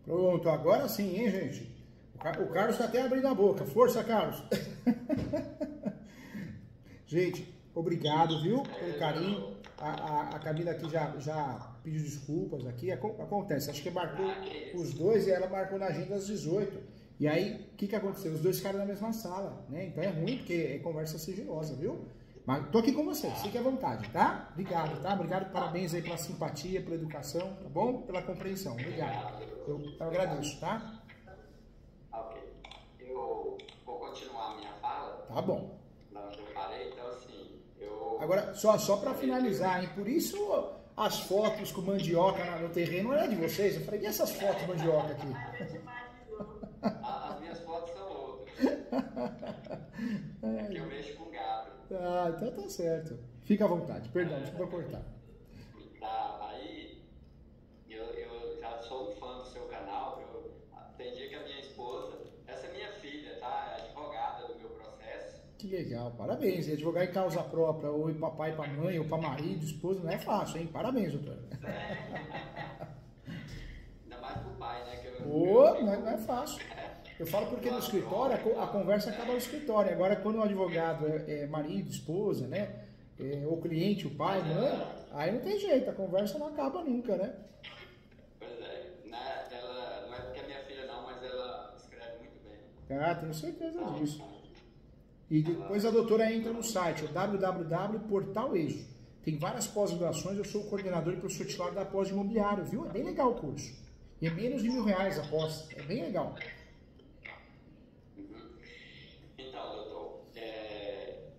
Pronto, agora sim, hein, gente? O Carlos está até abrindo a boca. Força, Carlos. Gente, obrigado, viu, pelo carinho. A Camila aqui já pediu desculpas aqui. Acontece, acho que marcou os dois e ela marcou na agenda às 18. E aí, o que aconteceu? Os dois ficaram na mesma sala, né? Então é ruim, porque é conversa sigilosa, viu? Mas tô aqui com vocês, fique à vontade, tá? Obrigado, tá? Obrigado, parabéns aí pela simpatia, pela educação, tá bom? Pela compreensão, obrigado. Eu agradeço, tá? Ok. Eu vou continuar a minha fala. Tá bom. Da onde eu parei, então assim, eu... Agora, só para finalizar, hein? Por isso as fotos com mandioca no terreno não é de vocês. Eu falei, e essas fotos de mandioca aqui? As minhas fotos são outras. É que eu mexo com gado. Ah, então tá certo. Fica à vontade. Perdão, desculpa cortar. Tá, aí eu já sou um fã do seu canal. Tem dia que a minha esposa, essa é minha filha, tá? É advogada do meu processo. Que legal, parabéns. E advogar em causa própria, ou para pai, para mãe, ou para marido, esposa, não é fácil, hein? Parabéns, doutor. Ainda mais pro pai, né? Não é fácil. Eu falo porque no escritório a conversa acaba no escritório. Agora, quando o advogado é marido, esposa, né? Ou cliente, o pai, mãe, aí não tem jeito, a conversa não acaba nunca, né? Pois é, né? Ela, não é porque é minha filha não, mas ela escreve muito bem. Ah, tenho certeza disso. E depois a doutora entra no site, www.portal-eixo. Tem várias pós-graduações, eu sou o coordenador e professor titular da pós de imobiliário, viu? É bem legal o curso. E é menos de R$1.000 a pós, é bem legal. Então, doutor,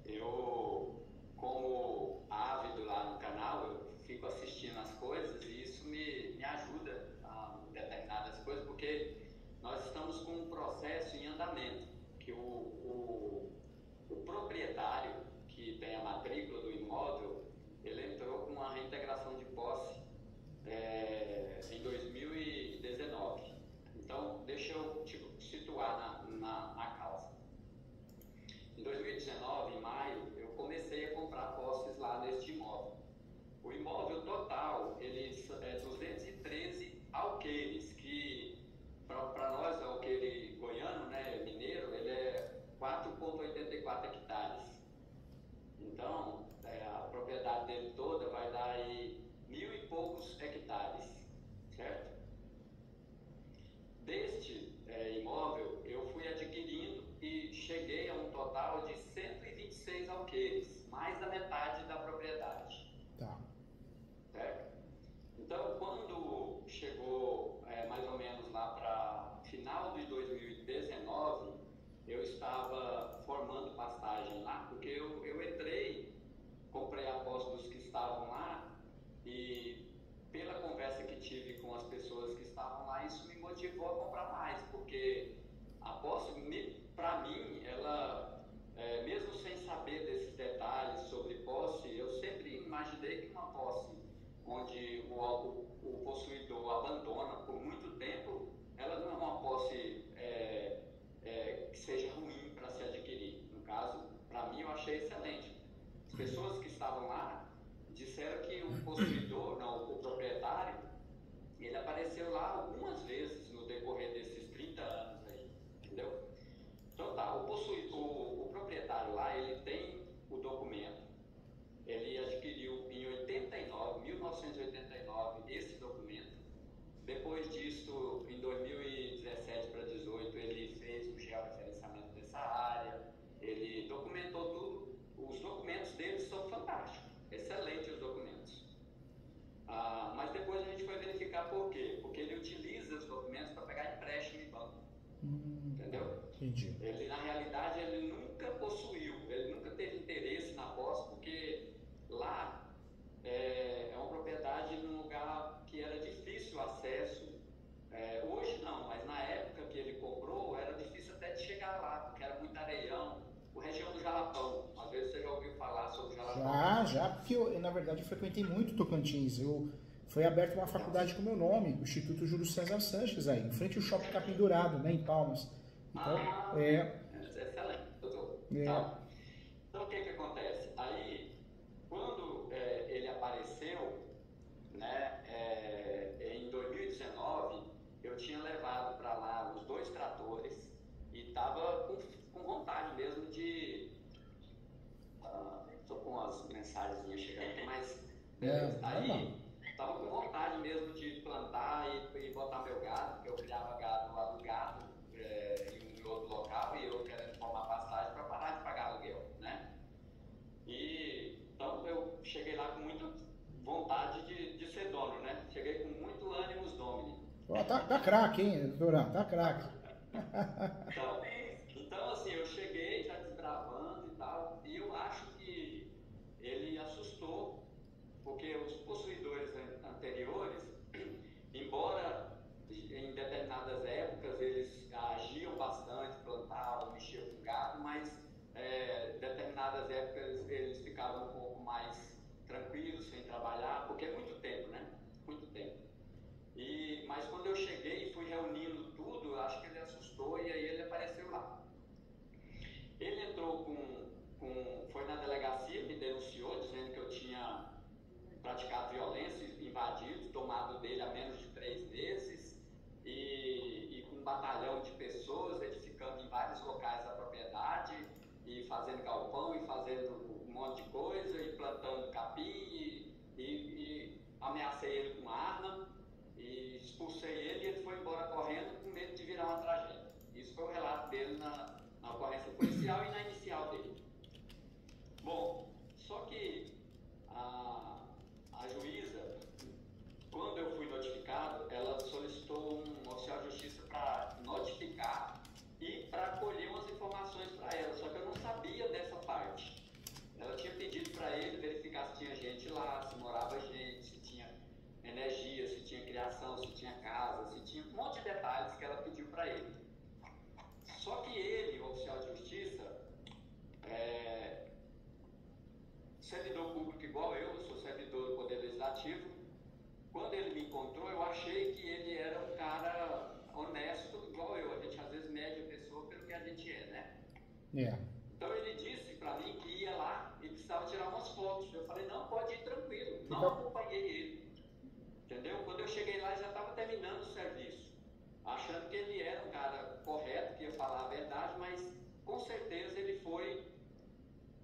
eu, como ávido lá no canal, eu fico assistindo as coisas e isso me ajuda a determinadas coisas, porque nós estamos com um processo em andamento, que o proprietário que tem a matrícula do imóvel, ele entrou com uma reintegração de posse em 2019. Então, deixa eu situar na causa. Em 2019, em maio, eu comecei a comprar posses lá neste imóvel. O imóvel total, ele é 213 alqueires, que para nós, alqueire goiano, né, mineiro, ele é 4,84 hectares. Então, a propriedade dele toda vai dar aí 1.000 e poucos hectares, certo? Deste imóvel, eu fui adquirindo e cheguei a um total de 126 alqueires, mais da metade da propriedade. Tá. Certo? Então, quando chegou mais ou menos lá para final de 2019, eu estava formando pastagem lá, porque eu entrei, comprei a posse dos que estavam lá e pela conversa que tive com as pessoas que estavam lá, isso me motivou a comprar mais, porque a posse, para mim, ela, mesmo sem saber desses detalhes sobre posse, eu sempre imaginei que uma posse onde o possuidor abandona por muito tempo, ela não é uma posse que seja ruim para se adquirir. No caso, para mim, eu achei excelente. As pessoas que estavam lá disseram que o possuidor, não, o proprietário, ele apareceu lá algumas vezes no decorrer desses 30 anos aí, entendeu? Então tá, o proprietário lá, ele tem o documento, ele adquiriu em 1989, esse documento. Depois disso, em 2017 para 2018, ele fez o georreferenciamento dessa área, ele documentou tudo. Os documentos dele são fantásticos, excelentes os documentos. Mas depois a gente foi verificar por quê? Porque ele utiliza os documentos para pegar empréstimo em banco. Entendeu? Entendi. Ele, na realidade, ele nunca possuiu, ele nunca teve interesse na posse, porque lá é uma propriedade num lugar que era difícil o acesso. Hoje não, mas na época que ele comprou, era difícil até de chegar lá, porque era muito areião. A região do Jalapão, às vezes você já ouviu falar sobre o Jalapão. Já, porque eu, na verdade, eu frequentei muito Tocantins. Foi aberta uma faculdade com meu nome, o Instituto Júlio César Sanches, aí, em frente ao Shopping Capim Dourado, né, em Palmas. Então, excelente, doutor. Tá. Então, o que acontece? Aí, quando ele apareceu, né, em 2019, eu tinha levado Aí, estava com vontade mesmo de plantar e botar meu gado, porque eu criava gado alugado em outro local e eu querendo formar pastagem para parar de pagar aluguel, né? E então eu cheguei lá com muita vontade de ser dono, né? Cheguei com muito ânimo domini. Tá craque, hein, doutora? Tá craque. Então, assim, eu cheguei já desbravando e tal, e eu acho que ele assustou, porque os possuidores anteriores, embora em determinadas épocas eles agiam bastante, plantavam, mexiam com gado, mas determinadas épocas eles ficavam um pouco mais tranquilos, sem trabalhar, porque é muito tempo, né? Muito tempo. Mas quando eu cheguei e fui reunindo tudo, acho que ele assustou e aí ele apareceu lá. Ele entrou foi na delegacia, me denunciou, dizendo que eu tinha praticado violência, invadido, tomado dele há menos de 3 meses e com um batalhão de pessoas edificando em vários locais da propriedade e fazendo galpão e fazendo um monte de coisa e plantando capim e ameacei ele com arma e expulsei ele e ele foi embora correndo com medo de virar uma tragédia. Isso foi o relato dele na ocorrência policial e na inicial dele. Bom, só que a juíza, quando eu fui notificado, ela solicitou um oficial de justiça para notificar e para colher umas informações para ela, só que eu não sabia dessa parte. Ela tinha pedido para ele verificar se tinha gente lá, se morava gente, se tinha energia, se tinha criação, se tinha casa, se tinha um monte de detalhes que ela pediu para ele. Só que ele, o oficial de justiça, servidor público igual eu sou servidor do Poder Legislativo, quando ele me encontrou, eu achei que ele era um cara honesto igual eu. A gente às vezes mede a pessoa pelo que a gente é, né? Então ele disse para mim que ia lá e precisava tirar umas fotos. Eu falei, não, pode ir tranquilo. Não acompanhei ele. Entendeu? Quando eu cheguei lá, já estava terminando o serviço. Achando que ele era um cara correto, que ia falar a verdade, mas com certeza ele foi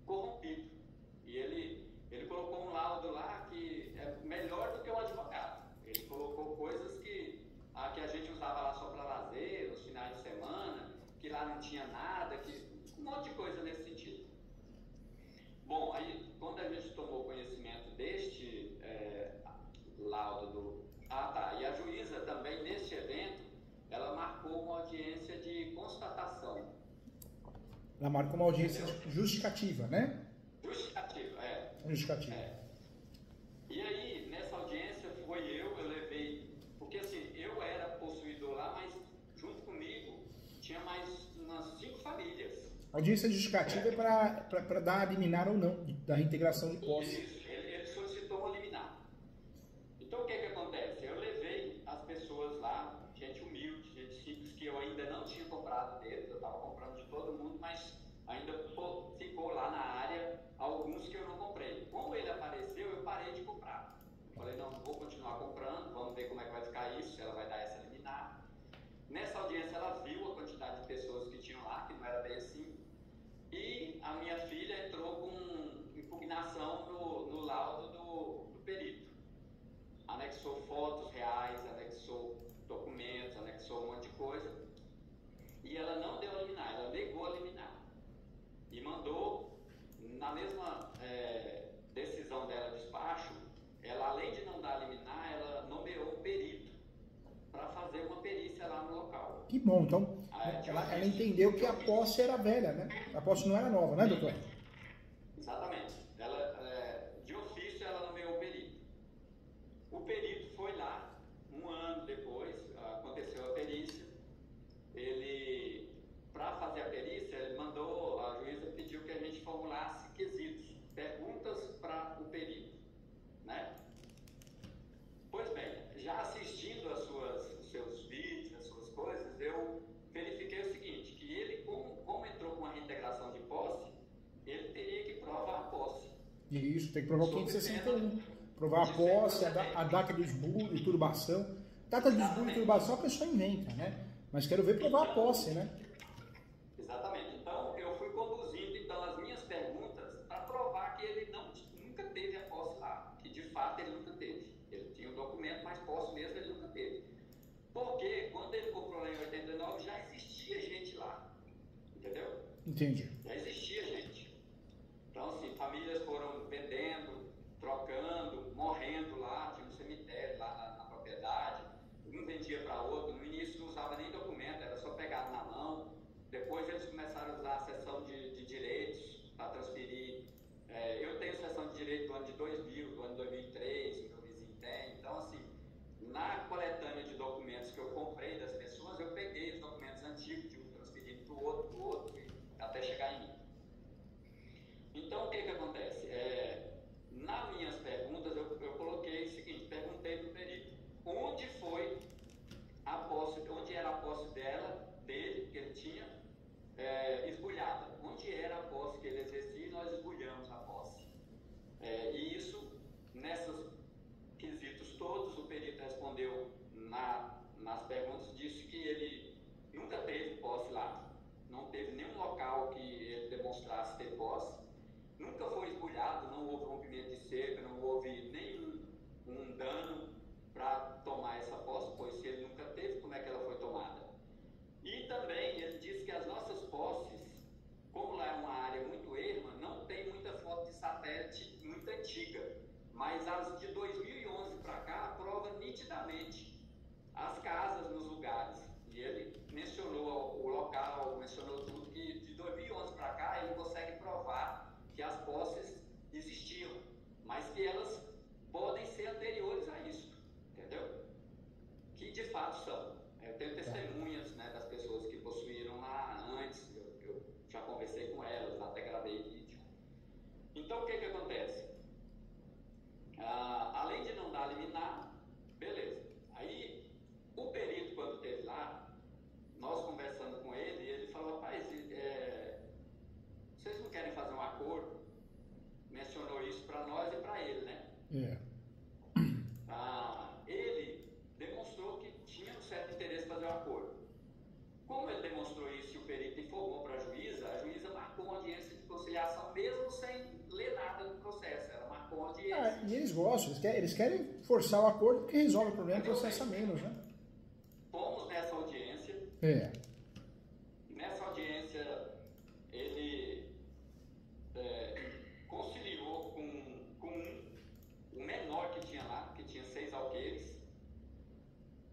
corrompido. E ele colocou um laudo lá que é melhor do que um advogado. Ele colocou coisas que a gente usava lá só para lazer, nos finais de semana, que lá não tinha nada, um monte de coisa nesse sentido. Bom, aí quando a gente tomou conhecimento deste laudo e a juíza também, neste evento, ela marcou uma audiência de constatação. Ela marcou uma audiência justificativa, né? Justificativa. E aí, nessa audiência, eu levei, porque assim, eu era possuidor lá, mas junto comigo tinha mais umas 5 famílias. A audiência justificativa é para dar a liminar ou não, da reintegração de posse. Isso, ele solicitou uma liminar. Então, o que acontece? Eu levei as pessoas lá, gente humilde, gente simples, que eu ainda não tinha comprado deles, eu estava comprando de todo mundo, mas ainda ficou lá na área alguns que eu não comprei. Como ele apareceu, eu parei de comprar. Falei, não, vou continuar comprando, vamos ver como é que vai ficar isso, se ela vai dar essa liminar. Nessa audiência, ela viu a quantidade de pessoas que tinham lá, que não era bem assim, e a minha filha entrou com impugnação no laudo do perito. Anexou fotos reais, anexou documentos, anexou um monte de coisa, e ela não deu a liminar, ela negou a liminar. E mandou, na mesma decisão dela, despacho, ela, além de não dar a liminar, ela nomeou um perito para fazer uma perícia lá no local. Que bom, então ela entendeu que a posse era velha, né? A posse não era nova, né, doutor? Exatamente. De ofício, ela nomeou o perito. O perito foi lá, 1 ano depois, aconteceu a perícia. Para fazer a perícia, ele mandou, a juíza pediu que a gente formulasse quesitos, perguntas para o perito, né? Pois bem, já assistindo os seus vídeos, as suas coisas, eu verifiquei o seguinte, que ele, como entrou com a reintegração de posse, ele teria que provar a posse. Isso, tem que provar o 561. Provar a posse, a data do esbulho e turbação. Data do esbulho e turbação a pessoa inventa, né? Mas quero ver provar a posse, né? Exatamente. Então, eu fui conduzindo as minhas perguntas para provar que ele nunca teve a posse lá, que de fato Entendi. Já existia, gente. Então, assim, famílias foram vendendo, trocando, morrendo lá, tinha um cemitério lá na propriedade, um vendia para outro. No início não usava nem documento, era só pegar na mão. Depois eles começaram a usar a seção de direitos para transferir. Eu tenho seção de direito do ano de 2000, do ano de 2003, o meu vizinho tem. Então, assim, na coletânea de documentos que eu comprei das pessoas, eu peguei os documentos antigos de um transferido para o outro, até chegar em mim. Então, o que acontece? Nas minhas perguntas, eu coloquei o seguinte, perguntei para o perito, onde era a posse dele, que ele tinha, esbulhada? Onde era a posse que ele exercia e nós esbulhamos a posse? E isso, nesses quesitos todos, o perito respondeu nas perguntas, disse que ele nunca teve posse lá, não teve nenhum local que ele demonstrasse ter posse, nunca foi esbulhado, não houve rompimento de cerca, não houve nenhum dano para tomar essa posse, pois se ele nunca teve, como é que ela foi tomada? E também ele disse que as nossas posses, como lá é uma área muito erma, não tem muita foto de satélite muito antiga, mas as de 2011 para cá prova nitidamente as casas nos lugares. E ele mencionou o local, mencionou tudo, que de 2011 para cá ele consegue provar que as posses existiam, mas que elas podem ser anteriores a isso, entendeu? Que de fato são. Eu tenho testemunhas, né, das pessoas que possuíram lá antes, eu já conversei com elas, até gravei vídeo. Então o que acontece? Além de não dar liminar, beleza. Aí o perito, quando esteve lá, nós conversando com ele, ele falou, rapaz, vocês não querem fazer um acordo? Mencionou isso para nós e para ele, né? Ele demonstrou que tinha um certo interesse em fazer um acordo. Como ele demonstrou isso e o perito informou para a juíza marcou uma audiência de conciliação, mesmo sem ler nada do processo. Ela marcou uma audiência. E eles gostam, eles querem forçar o acordo porque resolve o problema e processa menos, né? Fomos nessa audiência. Nessa audiência, ele conciliou com o menor que tinha lá, que tinha 6 alqueires.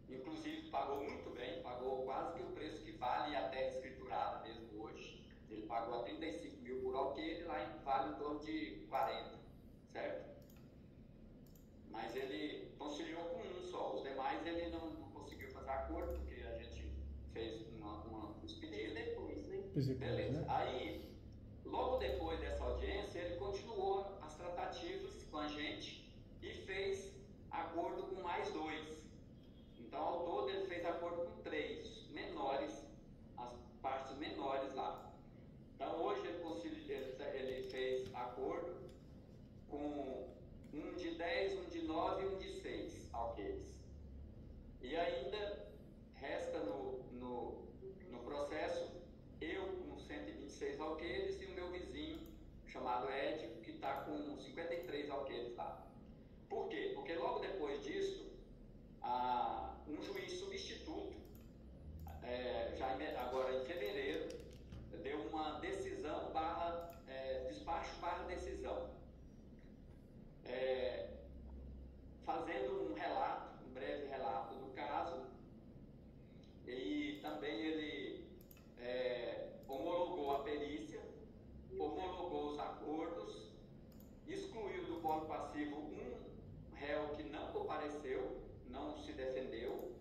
Inclusive, pagou muito bem, pagou quase que o preço que vale a terra escriturada mesmo hoje. Ele pagou a 35 mil por alqueire, lá vale em torno de 40, certo? Mas ele conciliou com um só, os demais ele não conseguiu fazer acordo, porque a gente fez uns pedidos. Depois, né? Beleza. Né? Aí, logo depois dessa audiência, ele continuou as tratativas com a gente e fez acordo com mais 2. Então, ao todo, ele fez acordo com 3 menores, as partes menores lá. Então, hoje ele fez acordo com um de 10, um de 9 e um de 6 alqueires. E ainda resta no processo eu com 126 alqueires e o meu vizinho, chamado Ed, que está com 53 alqueires lá. Por quê? Porque logo depois disso, um juiz substituto, agora em fevereiro, deu uma decisão despacho barra decisão, fazendo um breve relato do caso, e também ele homologou a perícia, homologou os acordos, excluiu do polo passivo um réu que não compareceu, não se defendeu,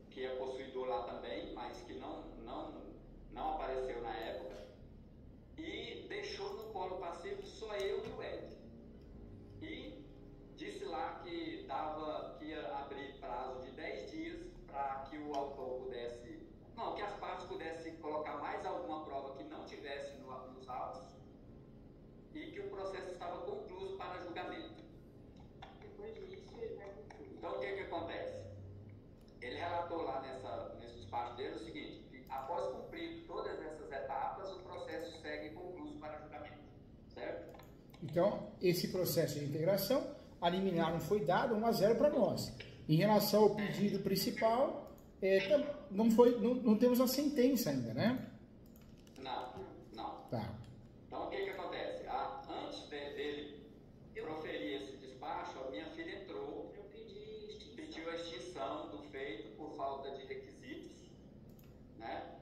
que é possuidor lá também, mas que não apareceu na época, e deixou no polo passivo só eu e o Ed. E disse lá que ia abrir prazo de 10 dias para que o autor que as partes pudessem colocar mais alguma prova que não tivesse nos autos, e que o processo estava concluído para julgamento. Depois disso, ele vai concluir. Então, o que acontece? Ele relatou lá nesse despacho dele o seguinte, que após cumprir todas essas etapas, o processo segue concluído para julgamento, certo? Então, esse processo de integração, a liminar não foi dado, 1-0 para nós. Em relação ao pedido principal, não temos a sentença ainda, né? Não, não. Tá. Então, o que acontece? Antes dele proferir esse despacho, a minha filha entrou, pediu a extinção do feito por falta de requisitos, né?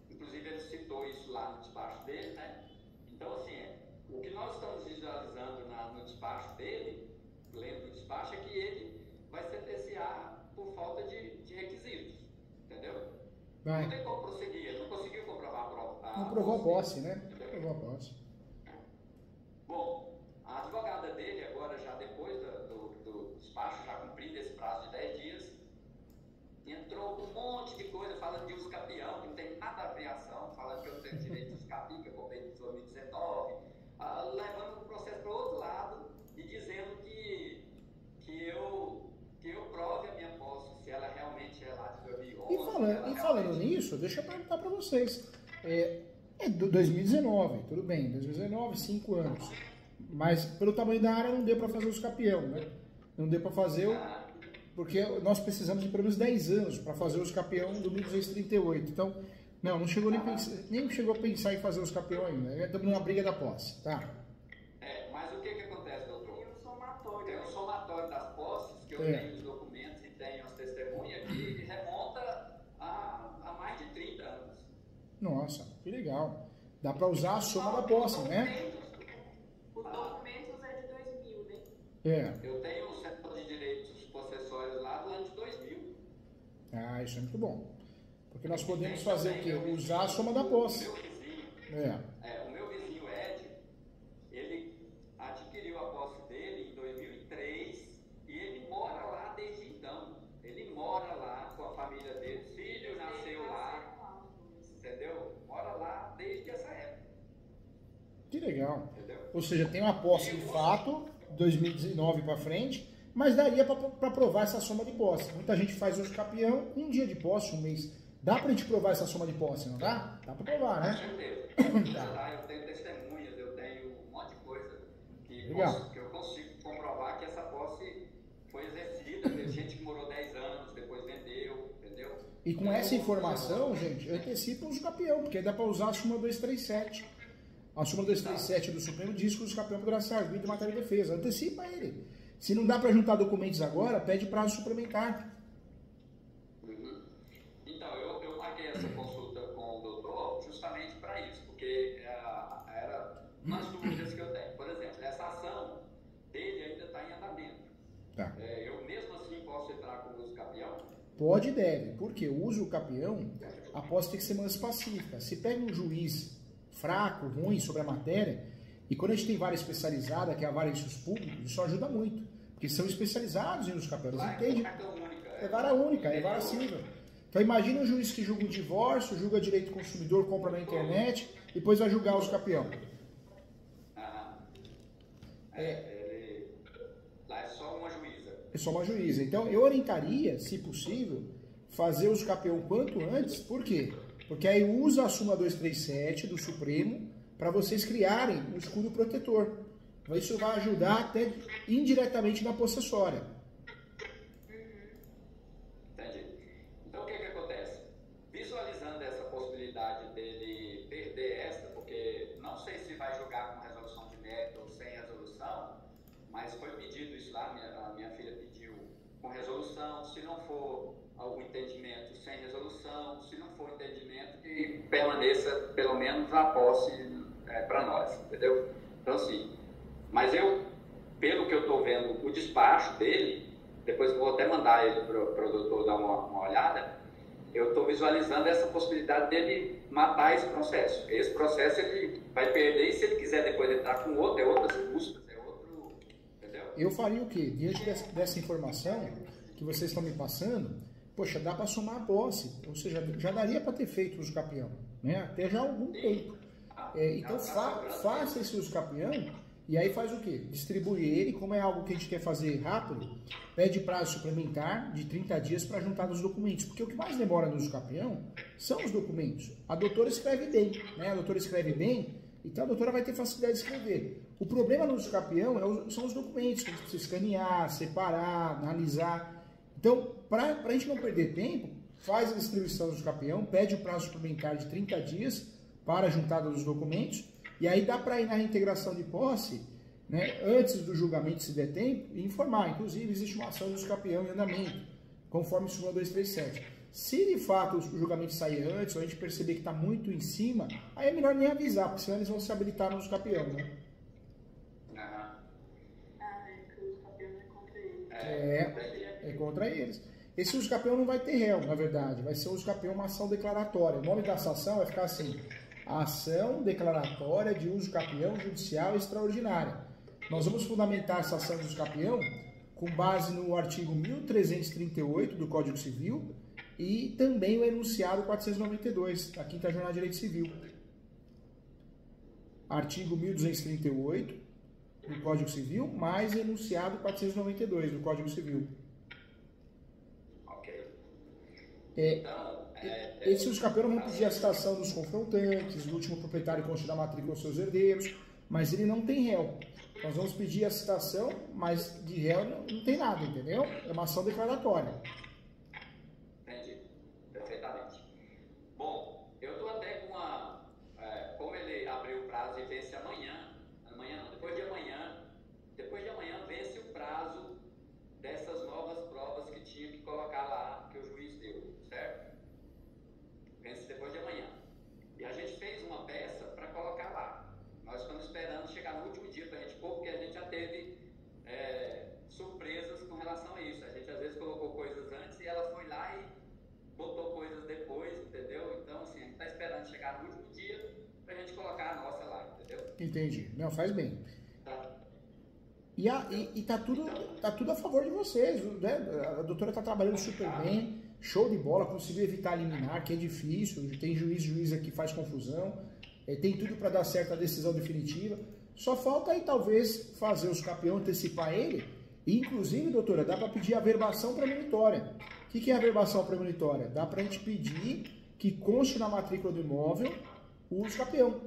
Inclusive, ele citou isso lá no despacho dele, né? Então, assim, o que nós estamos visualizando no despacho dele, lendo o despacho, é que ele vai sentenciar por falta de requisitos, entendeu? Vai. Não tem como prosseguir, ele não conseguiu comprovar Não provou a posse, né? Não provou a posse. Bom, a advogada dele, agora já depois do despacho, já cumprindo esse prazo de 10 dias, entrou com um monte de coisa, falando de uso capião, que não tem nada a ver a ação, falando que eu tenho direito de uso capião, que eu comprei em 2019, levando o processo para o outro lado e dizendo que eu prove a minha posse, se ela realmente é lá de 2011. E falando nisso, deixa eu perguntar para vocês. É 2019, tudo bem, 2019, 5 anos. Mas pelo tamanho da área não deu para fazer os capião, né? Não deu para fazer porque nós precisamos de pelo menos 10 anos para fazer os capião do 1238. Então, não chegou nem chegou a pensar em fazer os capião ainda. Estamos numa briga da posse, tá? Mas o que acontece, doutor? Tem um somatório das posses, que eu tenho os documentos e tenho as testemunhas, que remonta a mais de 30 anos. Nossa, que legal. Dá para usar a soma da posse, né? Os documentos é de 2000, né? Eu tenho o setor de direitos possessórios lá do ano de 2000. Isso é muito bom. Porque nós podemos fazer o quê? Usar a soma da posse. O meu vizinho Ed, ele adquiriu a posse dele em 2003 e ele mora lá desde então. Ele mora lá com a família dele, filho nasceu lá, entendeu? Mora lá desde essa época. Que legal. Entendeu? Ou seja, tem uma posse de fato, 2019 para frente, mas daria para provar essa soma de posse. Muita gente faz hoje capião, um dia de posse, um mês. Dá para a gente provar essa soma de posse, não dá? Dá para provar, né? Com certeza. Eu tenho testemunhas, eu tenho um monte de coisa que eu consigo comprovar que essa posse foi exercida. Teve gente que morou 10 anos, depois vendeu, entendeu? E com essa informação, gente, antecipa os capião, porque dá para usar a súmula 237. A súmula 237 do Supremo diz que os capião poderá ser arguido em matéria de defesa. Antecipa ele. Se não dá para juntar documentos agora, pede prazo suplementar. Então, eu marquei essa consulta com o doutor justamente para isso, porque era umas dúvidas que eu tenho. Por exemplo, essa ação dele ainda está em andamento. Tá. Eu mesmo assim posso entrar com o uso capião? Pode e deve, porque o uso capião, a posse tem que ser mais pacífica. Se pega um juiz fraco, ruim sobre a matéria, e quando a gente tem vara especializada, que é a vara em seus públicos, isso ajuda muito, porque são especializados em uso capião, eles entendem. É vara única, é vara civil. Então imagina um juiz que julga o divórcio, julga direito do consumidor, compra na internet, e depois vai julgar os capião. Lá é só uma juíza. É só uma juíza. Então eu orientaria, se possível, fazer os capião quanto antes. Por quê? Porque aí usa a súmula 237 do Supremo para vocês criarem um escudo protetor. Isso vai ajudar até indiretamente na possessória. Entendi. Então o que acontece? Visualizando essa possibilidade dele perder esta, porque não sei se vai julgar com resolução de mérito ou sem resolução, mas foi pedido isso lá, a minha filha pediu com resolução, se não for o entendimento sem resolução, se não for entendimento, que permaneça pelo menos a posse para nós, entendeu? Então assim, mas pelo que eu estou vendo, o despacho dele, depois eu vou até mandar ele para o doutor dar uma olhada, eu estou visualizando essa possibilidade dele matar esse processo. Esse processo ele vai perder e se ele quiser depois entrar com outro, é outras custas, é outro, entendeu? Eu faria o quê? Diante dessa informação que vocês estão me passando, poxa, dá para somar a posse, ou seja, já daria para ter feito o uso capião, né? Até já há algum tempo. Então faça esse uso capião e aí faz o quê? Distribui ele, como é algo que a gente quer fazer rápido, pede prazo suplementar de 30 dias para juntar os documentos, porque o que mais demora no uso capião são os documentos. A doutora escreve bem, né? A doutora escreve bem, então a doutora vai ter facilidade de escrever. O problema no uso capião são os documentos, que a gente precisa escanear, separar, analisar. Então, para a gente não perder tempo, faz a distribuição do capião, pede o prazo suplementar de 30 dias para a juntada dos documentos, e aí dá para ir na reintegração de posse, né, antes do julgamento, se der tempo, e informar. Inclusive, existe uma ação de uso capião em andamento, conforme súmula 237. Se de fato o julgamento sair antes, ou a gente perceber que está muito em cima, aí é melhor nem avisar, porque senão eles vão se habilitar no uso capião, né? Que o uso capião é contra eles. É contra eles. Esse uso capião não vai ter réu, na verdade. Vai ser uso capião uma ação declaratória. O nome dessa ação vai ficar assim: ação declaratória de uso capião judicial extraordinária. Nós vamos fundamentar essa ação de uso capião com base no artigo 1338 do Código Civil e também o enunciado 492 da Quinta Jornada de Direito Civil. Artigo 1238 do Código Civil, mais enunciado 492 do Código Civil. Esse uso capião vão pedir a citação dos confrontantes, do último proprietário conste da matrícula aos seus herdeiros, mas ele não tem réu. Nós vamos pedir a citação, mas de réu não tem nada, entendeu? É uma ação declaratória. Entendi, perfeitamente. Bom, eu estou até com uma... como ele abriu o prazo e vence amanhã não, depois de amanhã vence o prazo dessas novas provas que tinha que colocar lá, que o juiz deu, certo? Vence depois de amanhã. E a gente fez uma peça para colocar lá. Nós estamos esperando chegar no último dia para a gente pôr, porque a gente já teve surpresas com relação a isso. A gente às vezes colocou coisas antes e ela foi lá e botou coisas depois, entendeu? Então, assim, a gente está esperando chegar no último dia para a gente colocar a nossa lá, entendeu? Entendi. Não, faz bem. Tá. E tá tudo a favor de vocês, né? A doutora está trabalhando super bem, show de bola, conseguiu evitar liminar, que é difícil, tem juiz aqui faz confusão, tem tudo para dar certo a decisão definitiva. Só falta aí talvez fazer os capião, antecipar ele, e inclusive, doutora, dá para pedir a averbação premonitória. O que é a averbação premonitória? Dá para a gente pedir que conste na matrícula do imóvel o uso capião,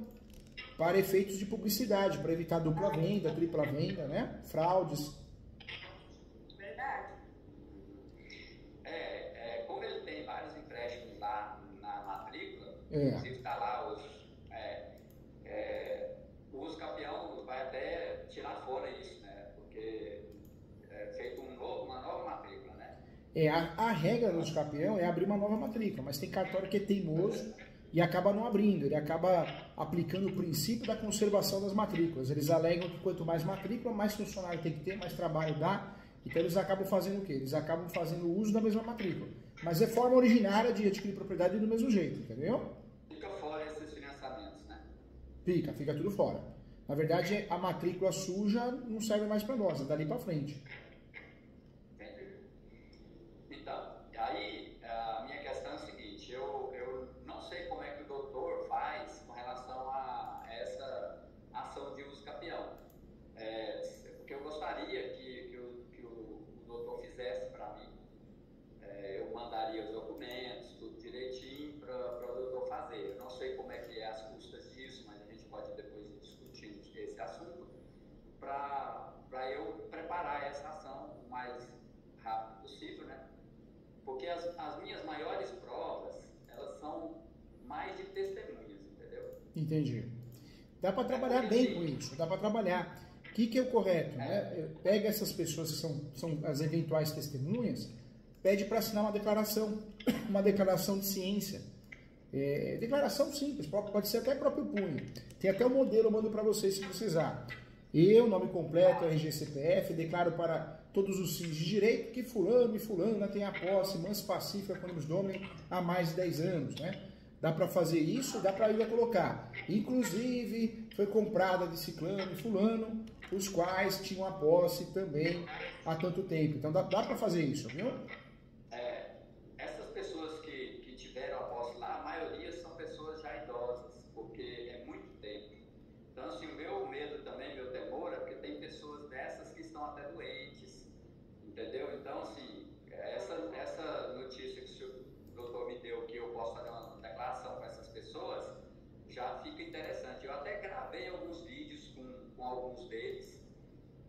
para efeitos de publicidade, para evitar dupla venda, tripla venda, né? Fraudes. Verdade. Como ele tem vários empréstimos lá na matrícula, É. inclusive está lá o uso capião vai até tirar fora isso, né? Porque é feito uma nova matrícula, né? A regra do uso capião é abrir uma nova matrícula, mas tem cartório que é teimoso e acaba não abrindo, ele acaba aplicando o princípio da conservação das matrículas. Eles alegam que quanto mais matrícula, mais funcionário tem que ter, mais trabalho dá, então eles acabam fazendo o quê? Eles acabam fazendo uso da mesma matrícula, mas é forma originária de adquirir propriedade do mesmo jeito, entendeu? Fica fora esses financiamentos, né? Fica tudo fora. Na verdade, a matrícula suja não serve mais para nós, é dali para frente. Entendi. Então, aí a minha questão é a seguinte, eu não sei como é que o doutor faz com relação a essa ação de uso capião. Porque eu gostaria que o doutor fizesse para mim. Eu mandaria os documentos, tudo direitinho para o doutor fazer. Eu não sei como é que é as custas disso, mas a gente pode depois ir discutindo esse assunto para eu preparar essa ação o mais rápido possível, né? Porque as minhas maiores provas, elas são mais de testemunhas, entendeu? Entendi. Dá para trabalhar bem com isso, dá para trabalhar. O que é o correto, né? Pega essas pessoas que são as eventuais testemunhas, pede para assinar uma declaração de ciência. Declaração simples, pode ser até próprio punho. Tem até o modelo, eu mando para vocês se precisar. Eu, nome completo, RG CPF, declaro para todos os fins de direito que fulano e fulana tem a posse mansa pacífica com domínio há mais de 10 anos, né? Dá para fazer isso, dá para ainda colocar. Inclusive, foi comprada de ciclano e fulano, os quais tinham a posse também há tanto tempo. Então, dá para fazer isso, viu? Essas pessoas que tiveram a posse lá, a maioria são pessoas já idosas, porque é muito tempo. Então, assim, o meu medo também, meu temor, é porque tem pessoas dessas que estão até doentes, entendeu? Então, assim, essa notícia que o doutor me deu, que eu posso fazer uma declaração com essas pessoas, já fica interessante. Eu até gravei alguns vídeos com alguns deles,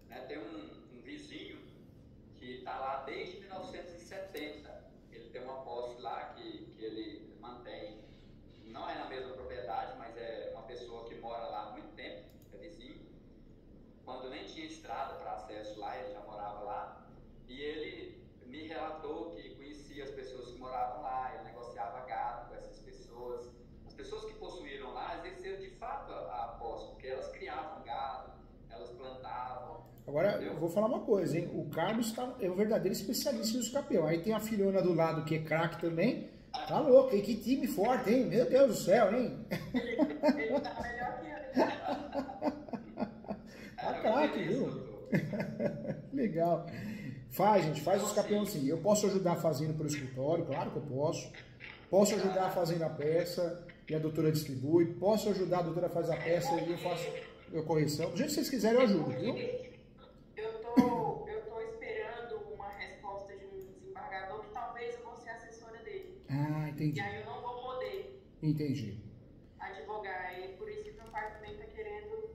né? Tem um vizinho que está lá desde 1970, ele tem uma posse lá que ele mantém, não é na mesma propriedade, mas é quando nem tinha estrada para acesso lá, ele já morava lá, e ele me relatou que conhecia as pessoas que moravam lá, ele negociava gado com essas pessoas. As pessoas que possuíram lá exerceram de fato a posse, porque elas criavam gado, elas plantavam. Agora, Entendeu? eu vou falar uma coisa, hein? O Carlos é um verdadeiro especialista em escapeão. Aí tem a filhona do lado que é craque também. Tá louco, hein? Que time forte, hein? Meu Deus do céu, hein? Ele tá melhor que eu. Tá craque, viu? Legal. Faz, gente, faz o escapeão assim. Eu posso ajudar fazendo pelo escritório, claro que eu posso. Posso ajudar fazendo a peça e a doutora distribui. Posso ajudar, a doutora faz a peça e eu faço a correção. Do jeito que vocês quiserem, eu ajudo, viu? Eu tô esperando uma resposta de um desembargador que talvez eu vou ser assessora dele. Ah, entendi. E aí eu não vou poder Entendi. advogar. E por isso que meu pai também tá querendo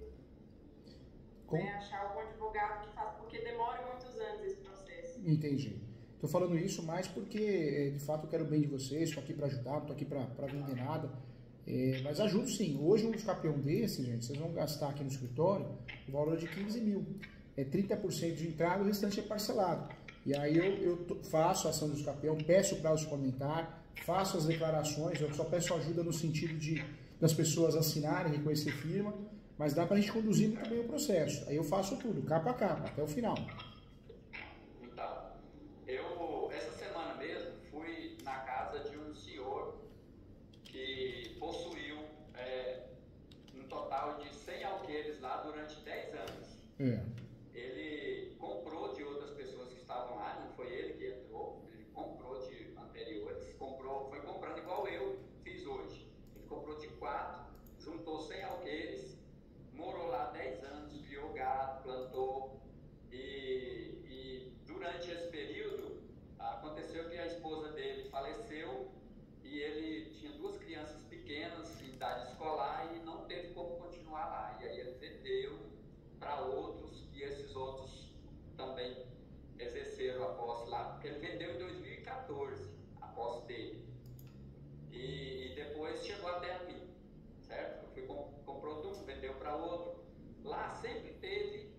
Com- achar algum advogado que faça, porque demora muitos anos esse processo. Entendi. Tô falando isso mais porque, de fato, eu quero o bem de vocês. Estou aqui para ajudar, não tô aqui para vender nada. Mas ajudo sim. Hoje um escapeão desse, gente, vocês vão gastar aqui no escritório o valor de 15 mil. É 30% de entrada, o restante é parcelado. E aí eu faço a ação do escapeão, peço para suplementar, faço as declarações, eu só peço ajuda no sentido das pessoas assinarem, reconhecer firma, mas dá para a gente conduzir muito bem o processo. Aí eu faço tudo, capa a capa, até o final. Então, eu, essa semana mesmo, fui na casa de um senhor que possuiu um total de 100 alqueires lá durante 10 anos. Ele comprou de outras pessoas que estavam lá, não foi ele que entrou, ele comprou de anteriores, foi comprando igual eu fiz hoje. Ele comprou de 4, juntou 100 alqueires, morou lá 10 anos, criou gado, plantou, e durante esse período aconteceu que a esposa dele faleceu e ele tinha 2 crianças pequenas em idade escolar e não teve como continuar lá. E aí ele vendeu para outros e esses outros também exerceram a posse lá, porque ele vendeu em 2014 a posse dele. E depois chegou até a mim, certo? Comprou de um, vendeu para outro. Lá sempre teve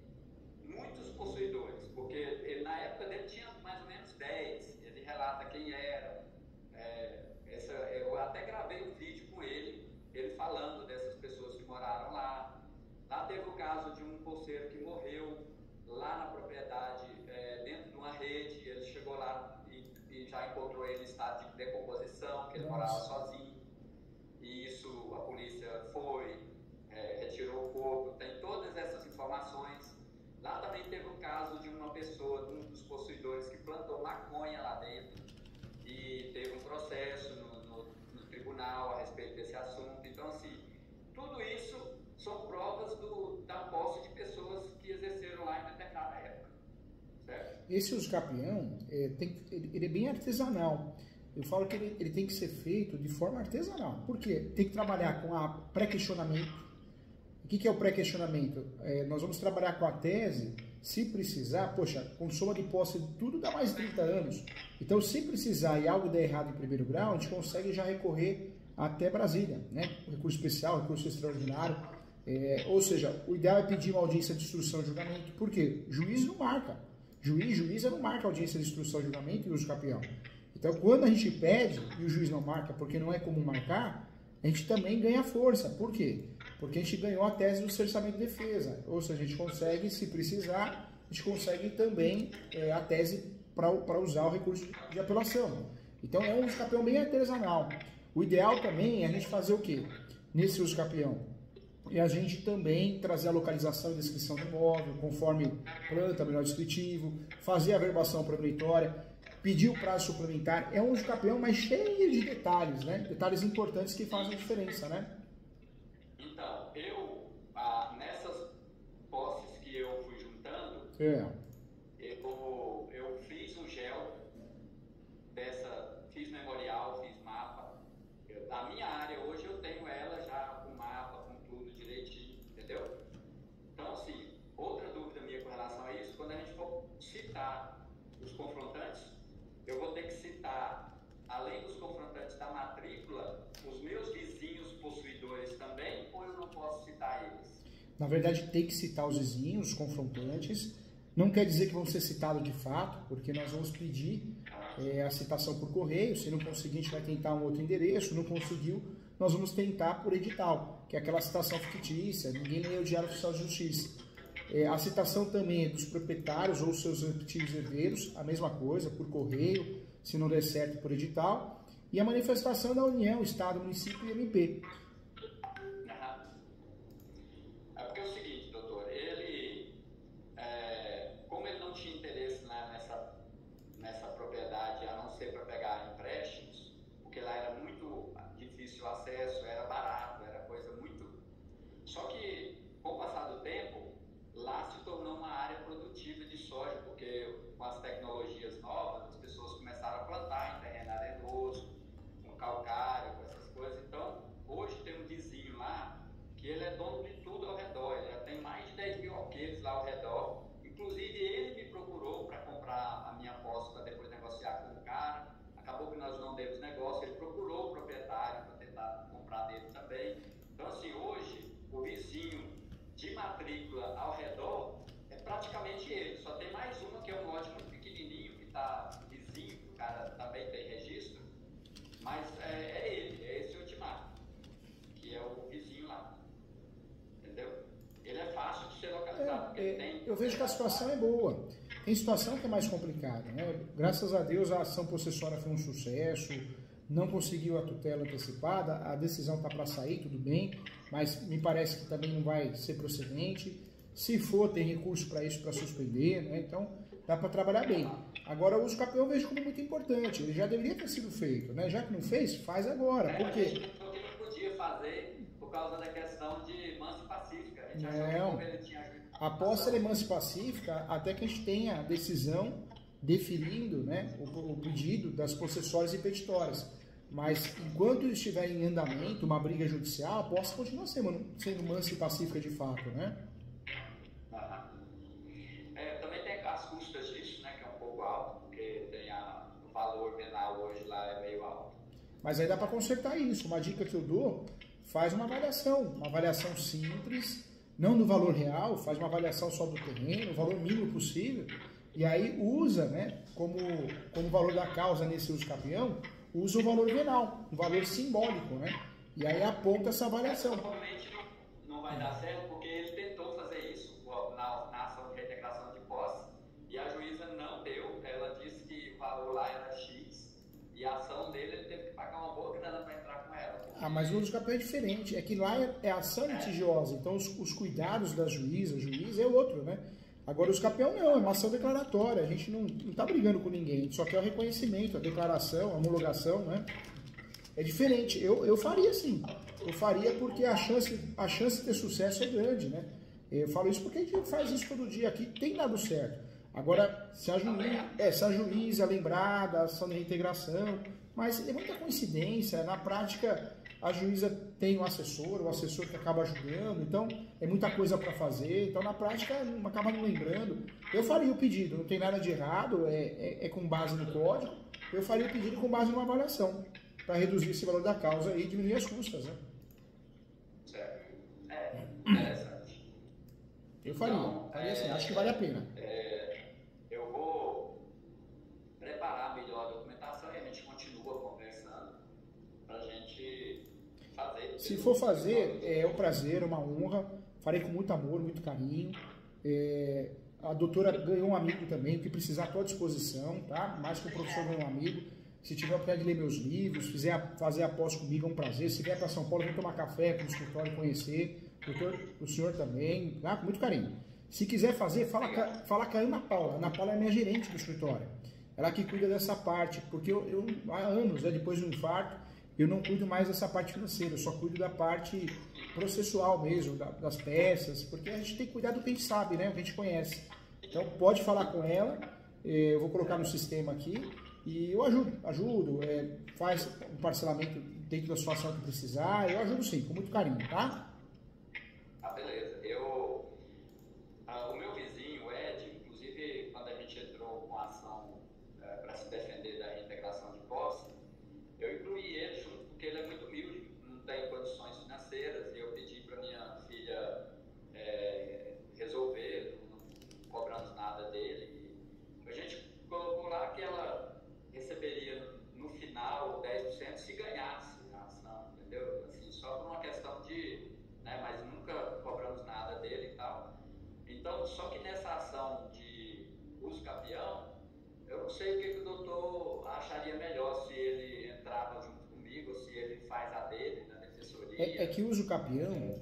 muitos possuidores, porque ele, na época dele tinha mais ou menos 10. Ele relata quem era. Eu até gravei um vídeo com ele falando dessas pessoas que moraram lá. Lá teve o caso de um posseiro que morreu lá na propriedade, dentro de uma rede. Ele chegou lá e já encontrou ele em estado de decomposição, que ele morava sozinho. E isso, a polícia foi, retirou o corpo, tem todas essas informações. Lá também teve o caso de uma pessoa, de um dos possuidores, que plantou maconha lá dentro e teve um processo no tribunal a respeito desse assunto. Então, assim, tudo isso são provas da posse de pessoas que exerceram lá em determinada época, certo? Esse escapeão, ele é bem artesanal. Eu falo que ele tem que ser feito de forma artesanal. Por quê? Tem que trabalhar com a pré-questionamento. O que é o pré-questionamento? Nós vamos trabalhar com a tese, se precisar, poxa, com soma de posse tudo dá mais de 30 anos. Então, se precisar e algo der errado em primeiro grau, a gente consegue já recorrer até Brasília, né? Recurso especial, recurso extraordinário. Ou seja, o ideal é pedir uma audiência de instrução e julgamento. Por quê? Juiz não marca. Juíza não marca audiência de instrução e julgamento e uso capião. Então, quando a gente pede e o juiz não marca porque não é comum marcar, a gente também ganha força. Por quê? Porque a gente ganhou a tese do cerceamento de defesa. Ou seja, a gente consegue, se precisar, a gente consegue também a tese para usar o recurso de apelação. Então, é um escapeão bem artesanal. O ideal também é a gente fazer o quê? Nesse uso capião. E a gente também trazer a localização e descrição do imóvel, conforme planta, melhor descritivo, fazer a verbação premonitória, pedir o prazo suplementar. É um uso capião, mas cheio de detalhes, né? Detalhes importantes que fazem a diferença, né? Então, nessas posses que eu fui juntando, eu fiz um gel fiz memorial, fiz mapa. A minha área hoje eu tenho ela já com mapa, com tudo direitinho, entendeu? Então, assim, outra dúvida minha com relação a isso, quando a gente for citar os confrontantes, eu vou ter que citar, além dos confrontantes da matrícula, os meus vizinhos possuidores também, ou eu não posso citar eles? Na verdade, tem que citar os vizinhos, os confrontantes. Não quer dizer que vão ser citados de fato, porque nós vamos pedir a citação por correio. Se não conseguir, a gente vai tentar um outro endereço. Não conseguiu, nós vamos tentar por edital, que é aquela citação fictícia. Ninguém lê o Diário Oficial de Justiça. A citação também é dos proprietários ou seus respectivos herdeiros, a mesma coisa, por correio, se não der certo, por edital. E a manifestação da União, Estado, Município e MP. É porque é o seguinte, doutor, como ele não tinha interesse nessa propriedade, a não ser para pegar empréstimos, porque lá era muito difícil o acesso, era barato, era coisa muito... Só que, com o passar do tempo, lá se tornou uma área produtiva de soja, porque com as tecnologias novas, as pessoas começaram a plantar em terreno arenoso, com calcário, com essas coisas. Então, hoje tem um vizinho lá, que ele é dono de tudo ao redor, ele já tem mais de 10 mil alqueires lá ao redor. Inclusive, ele me procurou para comprar a minha posse, para depois negociar com o cara. Acabou que nós não demos negócio, ele procurou o proprietário para tentar comprar dele também. Então, assim, hoje, o vizinho de matrícula ao redor é praticamente ele. Só tem mais uma, que é um lote muito pequenininho, que está vizinho, o cara também tem registro, mas é esse Ultimato, que é o vizinho lá. Entendeu? Ele é fácil de ser localizado. Eu vejo que a situação é boa. Tem situação que é mais complicada, né? Graças a Deus a ação possessória foi um sucesso, não conseguiu a tutela antecipada, a decisão está para sair, tudo bem, mas me parece que também não vai ser procedente. Se for, tem recurso para isso, para suspender, né? Então dá para trabalhar bem. Agora, o uso capião eu vejo como muito importante, ele já deveria ter sido feito, né? Já que não fez, faz agora. Por quê? Porque não podia fazer por causa da questão de mansa e pacífica. A gente achou que como ele tinha... A posse é mansa e pacífica até que a gente tenha a decisão definindo, né, o pedido das possessórias e petitórias. Mas enquanto estiver em andamento uma briga judicial, a posse continua sendo mansa e pacífica de fato, né? Também tem as custas disso, né, que é um pouco alto, porque tem o valor penal hoje lá é meio alto. Mas aí dá para consertar isso. Uma dica que eu dou, faz uma avaliação simples, não do valor real, faz uma avaliação só do terreno, o valor mínimo possível, e aí usa, né, como valor da causa nesse uso capião, usa o valor venal, um valor simbólico, né? E aí aponta essa avaliação. Provavelmente não vai dar certo, porque ele tentou fazer isso na ação de reintegração de posse, e a juíza não deu. Ela disse que o valor lá era X, e a ação dele ele teve que pagar uma boa grana para entrar com ela. Mas o uso capião é diferente, é que lá é ação litigiosa, então os cuidados da juíza, o juiz é outro, né? Agora, os capião não, é uma ação declaratória, a gente não está brigando com ninguém, a gente só quer o reconhecimento, a declaração, a homologação, né? É diferente, eu faria sim, eu faria porque a chance de ter sucesso é grande, né? Eu falo isso porque a gente faz isso todo dia aqui, tem dado certo. Agora, se a juíza lembrar da ação de reintegração, mas é muita coincidência, na prática a juíza tem um assessor, o assessor que acaba ajudando, então é muita coisa para fazer, então na prática acaba não lembrando. Eu faria o pedido, não tem nada de errado, é com base no código, eu faria o pedido com base numa avaliação, para reduzir esse valor da causa e diminuir as custas, né? Certo. Interessante. Eu faria assim, acho que vale a pena. Eu vou preparar melhor a documentação e a gente continua conversando para a gente fazer. Se for fazer, é um prazer, uma honra, farei com muito amor, muito carinho. A doutora ganhou um amigo também, o que precisar estou à disposição, tá? Mais que o professor ganhou um amigo. Se tiver a oportunidade de ler meus livros, fazer a pós comigo, é um prazer. Se vier para São Paulo, vem tomar café para o escritório, conhecer. Doutor, o senhor também, tá? Com muito carinho. Se quiser fazer, fala com a Ana Paula. A Ana Paula é minha gerente do escritório. Ela que cuida dessa parte, porque eu há anos, depois do infarto, eu não cuido mais dessa parte financeira, eu só cuido da parte processual mesmo, das peças, porque a gente tem que cuidar do que a gente sabe, né? O que a gente conhece. Então, pode falar com ela, eu vou colocar no sistema aqui, e eu ajudo, faz um parcelamento dentro da situação que precisar, eu ajudo sim, com muito carinho, tá? Beleza. O meu vizinho, o Ed, inclusive, quando a gente entrou com a ação para se defender da reintegração de posse, eu incluí ele junto, porque ele é muito humilde, não tem condições financeiras, e eu pedi para minha filha É que uso capião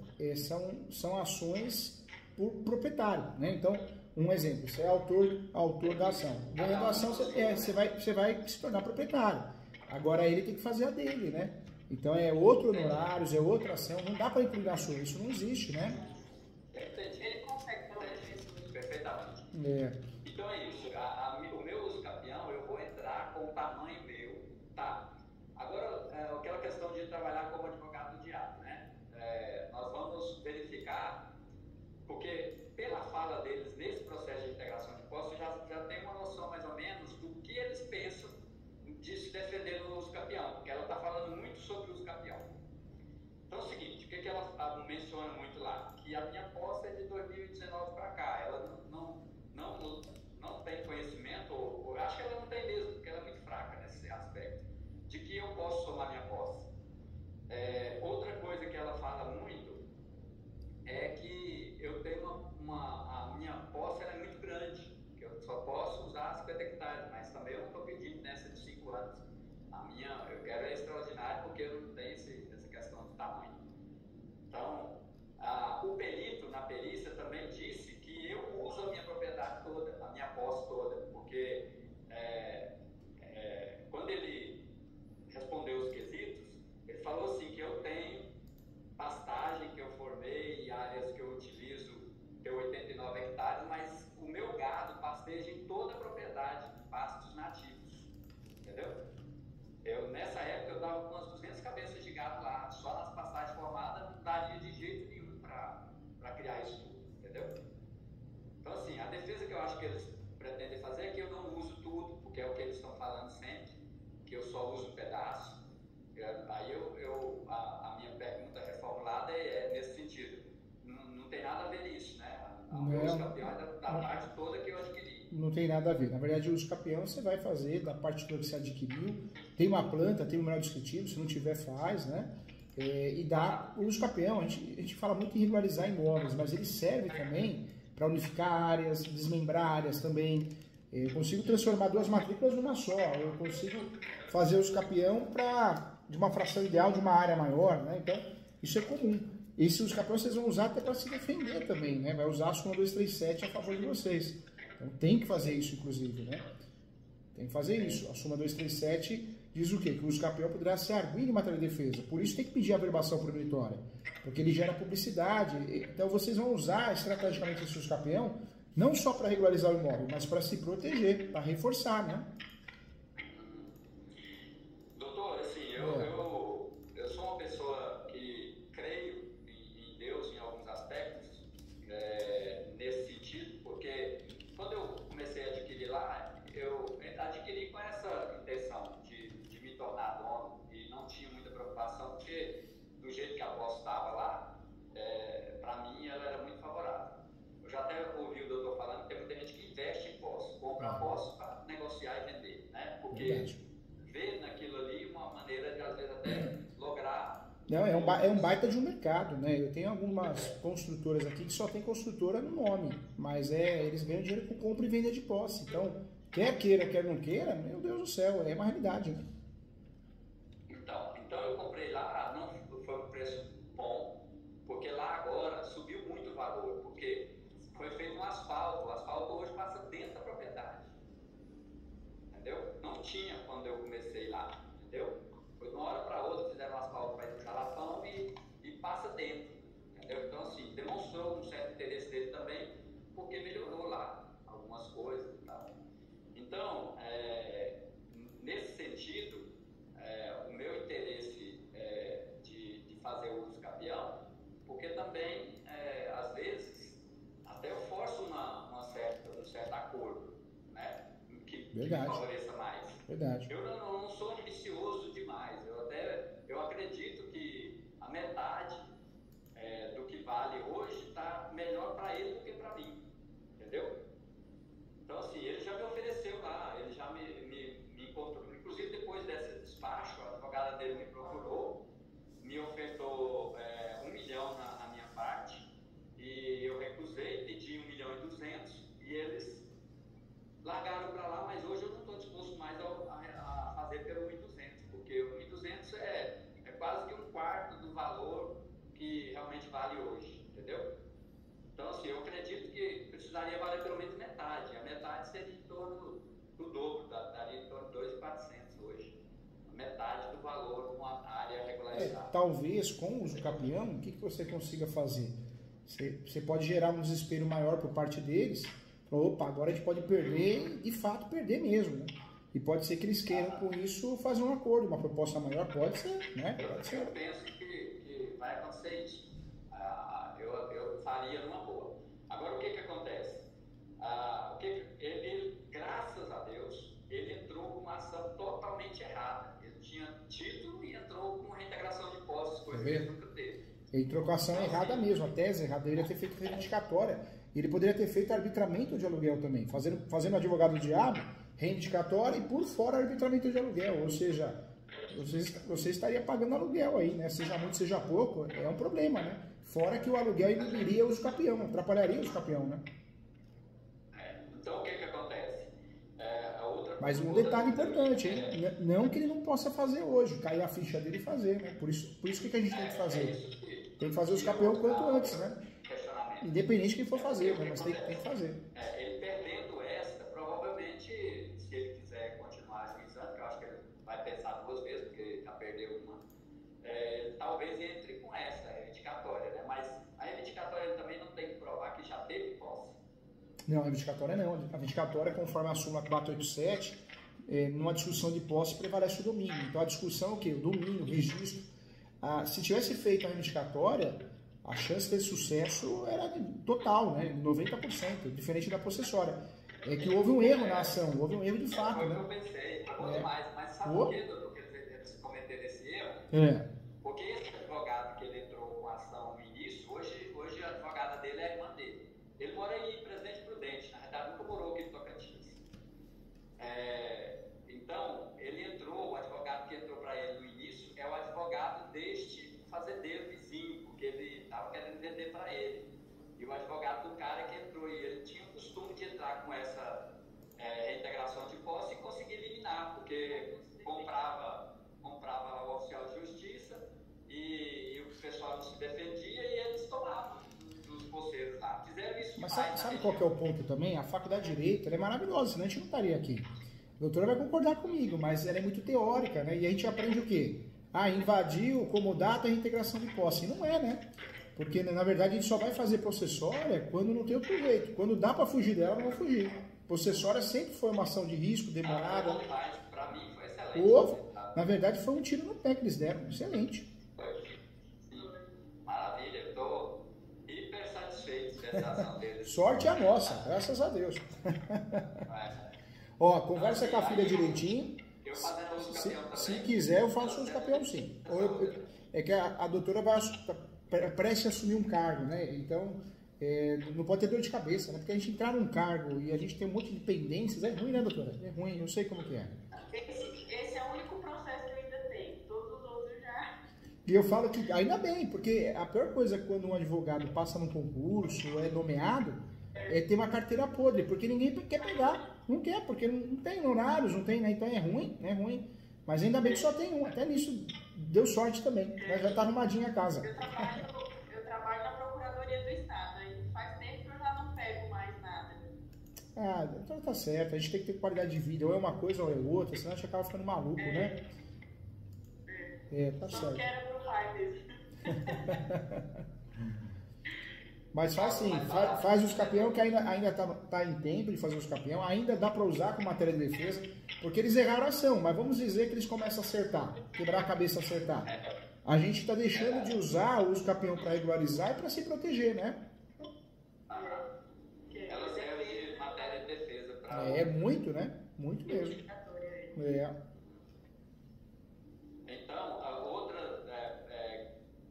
são ações por proprietário, né? Então, um exemplo, você é autor da ação. Ganhando a ação, você vai se tornar proprietário. Agora ele tem que fazer a dele, né? Então é outro honorários, é outra ação, não dá para incluir na sua, isso não existe, né? Ele consegue fazer isso. Perfeitamente. É. Então é isso. O meu uso capião, eu vou entrar com o tamanho meu, tá? Agora, aquela questão de trabalhar como advogado do diabo, né? Nós vamos verificar, porque pela fala deles nesse processo de integração de posse, já tem uma noção mais ou menos do que eles pensam de se defender no uso capião, porque ela está falando muito sobre o uso capião. Então é o seguinte, o que ela menciona muito lá? Que a minha posse é de 2019 para cá, ela não tem conhecimento, ou acho que ela não tem mesmo, porque ela é muito fraca nesse aspecto, de que eu posso somar minha posse. Outra coisa que ela fala muito é que eu tenho a minha posse ela é muito grande, que eu só posso usar 50 hectares, mas também eu não estou pedindo nessa de 5 anos. A minha, eu quero é extraordinário porque eu não tenho essa questão de tamanho. Então, o perito na perícia também disse que eu uso a minha propriedade toda, a minha posse toda, porque quando ele respondeu os quesitos, ele falou assim que eu tenho pastagem que eu formei e áreas que eu utilizo, tenho 89 hectares, mas o meu gado pasteja em toda a propriedade, em pastos nativos, entendeu? Nessa época eu dava umas 200 cabeças de gado lá, só nas pastagens formadas não daria de jeito nenhum para criar isso tudo, entendeu? Então assim, a defesa que eu acho que eles pretendem fazer é que eu não uso tudo, porque é o que eles estão falando sempre, que eu só uso um pedaço. Aí a minha pergunta reformulada é nesse sentido. Não tem nada a ver isso, né? O uso capião é da parte toda que eu adquiri. Não tem nada a ver. Na verdade, o uso capião você vai fazer da parte toda que você adquiriu. Tem uma planta, tem um mineral descritivo, se não tiver, faz, né? E dá o uso capião. A gente fala muito em regularizar imóveis, mas ele serve também para unificar áreas, desmembrar áreas também. Eu consigo transformar 2 matrículas numa só. Eu consigo fazer o uso capião de uma fração ideal de uma área maior, né? Então, isso é comum. Esse uso capião vocês vão usar até para se defender também, né? Vai usar a súmula 237 a favor de vocês. Então, tem que fazer isso, inclusive, né? Tem que fazer isso. A súmula 237 diz o quê? Que o uso capião poderá ser arguido em matéria de defesa. Por isso tem que pedir a averbação proibitória, porque ele gera publicidade. Então, vocês vão usar estrategicamente esse uso capião não só para regularizar o imóvel, mas para se proteger, para reforçar, né? Doutor, assim, eu sou uma pessoa que creio em Deus em alguns aspectos, nesse sentido, porque quando eu comecei a adquirir lá, eu adquiri com essa intenção de me tornar dono e não tinha muita preocupação, porque do jeito que a posse estava lá, para mim ela era muito favorável. Eu já até ouvi o doutor falando que tem muita gente que investe em posse, compra posse para negociar e vender, né? Porque vê naquilo ali uma maneira de, às vezes, até lograr... Não, é um baita de um mercado, né? Eu tenho algumas construtoras aqui que só tem construtora no nome, mas eles ganham dinheiro com compra e venda de posse. Então, quer queira, quer não queira, meu Deus do céu, é uma realidade, né? Então eu comprei lá, não foi um preço bom, porque lá agora subiu muito o valor, porque foi feito um asfalto. O asfalto hoje passa dentro da propriedade, entendeu? Não tinha quando eu comecei lá, entendeu? Foi de uma hora para outra, fizeram um asfalto para ir no Jalapão e passa dentro, entendeu? Então assim, demonstrou um certo interesse dele também, porque melhorou lá algumas coisas e tal. Então, nesse sentido, o meu interesse de fazer o uso capião, porque também, às vezes, até eu forço um certo acordo, né? Que me favoreça mais. Verdade. Eu não sou ambicioso demais. Eu acredito que a metade do que vale hoje está melhor para ele do que para mim, entendeu? Então, assim, ele já me ofereceu lá, ele já me encontrou, inclusive depois desse despacho, a advogada dele me procurou, me ofertou 1 milhão na minha parte, e eu recusei, pedi 1.200.000, e eles largaram para lá, mas hoje eu não estou disposto mais a precisaria valer pelo menos metade. A metade seria em torno do dobro, daria em torno de 2.400 hoje. Metade do valor de uma área regularizada. Talvez com o usucapião, o que você consiga fazer? Você pode gerar um desespero maior por parte deles. Opa, agora a gente pode perder, de fato perder mesmo, né? E pode ser que eles queiram com isso fazer um acordo, uma proposta maior, pode ser, né? Pode ser. Eu penso que vai acontecer isso. Eu faria numa boa. Agora o que acontece? Ele, graças a Deus, ele entrou com uma ação totalmente errada. Ele tinha título e entrou com reintegração de posse, coisa que ele nunca teve. Ele trocou a ação errada mesmo, a tese errada, deveria ter feito reivindicatória. Ele poderia ter feito arbitramento de aluguel também, fazendo advogado do diabo, reivindicatória e por fora arbitramento de aluguel. Ou seja, você estaria pagando aluguel aí, né? Seja muito, seja pouco, é um problema, né? Fora que o aluguel inibiria o usucapião, atrapalharia o usucapião, né? Então o que acontece? Mas um detalhe importante, hein? Não que ele não possa fazer hoje, cair a ficha dele e fazer, né? Por isso que a gente tem que fazer. Tem que fazer o usucapião quanto antes, né? Independente de quem for fazer, né? Mas tem que fazer. Ele perdendo esta, provavelmente, se ele quiser continuar ajuizando, que eu acho que ele vai pensar duas vezes, porque já perdeu uma, talvez entre com essa reivindicatória, né? Mas a reivindicatória ele também não tem que provar que já teve posse. Não, a reivindicatória não. A reivindicatória, conforme a súmula 487, numa discussão de posse prevalece o domínio. Então a discussão é o quê? O domínio, o registro. Se tivesse feito a reivindicatória, a chance de ter sucesso era total, né? 90%, diferente da possessória. É que houve um erro na ação, houve um erro de fato, Foi o né? que eu pensei, mas sabe por que, doutor, que eles cometeram esse erro? Porque esse advogado que ele entrou com a ação no início, hoje a advogada dele é a irmã dele. Ele mora em Presidente Prudente, na verdade nunca morou aqui em Tocantins. Então, o advogado que entrou para ele no início é o advogado deste fazendeiro vizinho, porque ele estava querendo vender para ele. E o advogado do cara que entrou, e ele tinha o costume de entrar com essa reintegração de posse e conseguir eliminar, porque comprava o oficial de justiça e o pessoal não se defendia e eles tomavam dos posseiros lá. Fizeram isso. Mas sabe qual que é o ponto também? A faculdade de Direito ela é maravilhosa, senão a gente não estaria aqui. A doutora vai concordar comigo, mas ela é muito teórica, né? E a gente aprende o quê? Invadiu, comodato, a reintegração de posse. E não é, né? Porque, na verdade, a gente só vai fazer possessória quando não tem outro jeito. Quando dá para fugir dela, não vai fugir. Possessória sempre foi uma ação de risco, demorada. Para mim foi excelente. Na verdade, foi um tiro no pé que eles deram. Excelente. Sim, maravilha. Estou hiper satisfeito dessa ação deles. Sorte é a nossa, graças a Deus. Ó, conversa com a filha direitinho. Se quiser, eu faço uso campeão sim. É que a doutora vai prestes a assumir um cargo, né? Então, não pode ter dor de cabeça, né? Porque a gente entrar num cargo e a gente tem um monte de pendências, é ruim, né, doutora? É ruim, eu sei como que é. Esse é o único processo que eu ainda tenho. Todos os outros já... E eu falo que ainda bem, porque a pior coisa quando um advogado passa num concurso, é nomeado, é ter uma carteira podre, porque ninguém quer pegar. Não quer, porque não tem horários, não tem, né? Então é ruim, né? Ruim. Mas ainda bem que só tem um. Até nisso deu sorte também. Mas já tá arrumadinha a casa. Eu trabalho na Procuradoria do Estado. Aí faz tempo que eu já não pego mais nada. Então tá certo. A gente tem que ter qualidade de vida. Ou é uma coisa ou é outra, senão a gente acaba ficando maluco, né? Tá certo. Não quero pro pai mesmo. Mas faz sim, faz os campeão que ainda tá em tempo de fazer os campeão, ainda dá para usar com matéria de defesa, porque eles erraram a ação, mas vamos dizer que eles começam a acertar, quebrar a cabeça a acertar. A gente está deixando de usar o uso campeão para regularizar e para se proteger, né? Ela serve de matéria de defesa para... Muito, né? Muito mesmo. Então, a outra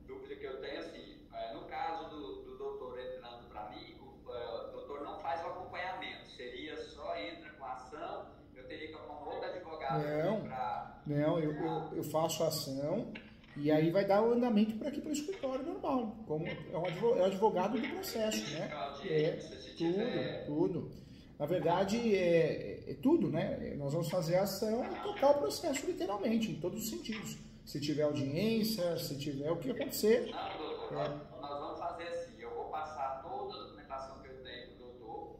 dúvida que eu tenho é assim, no caso do doutor entrando para mim, o doutor não faz o acompanhamento, seria só entra com a ação, eu teria que arrumar um outro advogado para... Não, eu faço a ação e aí vai dar o andamento para aqui para o escritório normal, como é o advogado do processo, né? Tudo. Na verdade, é tudo, né? Nós vamos fazer a ação e tocar o processo literalmente, em todos os sentidos. Se tiver audiência, se tiver o que acontecer. Não, doutor, nós vamos fazer assim, eu vou passar toda a documentação que eu tenho para o doutor,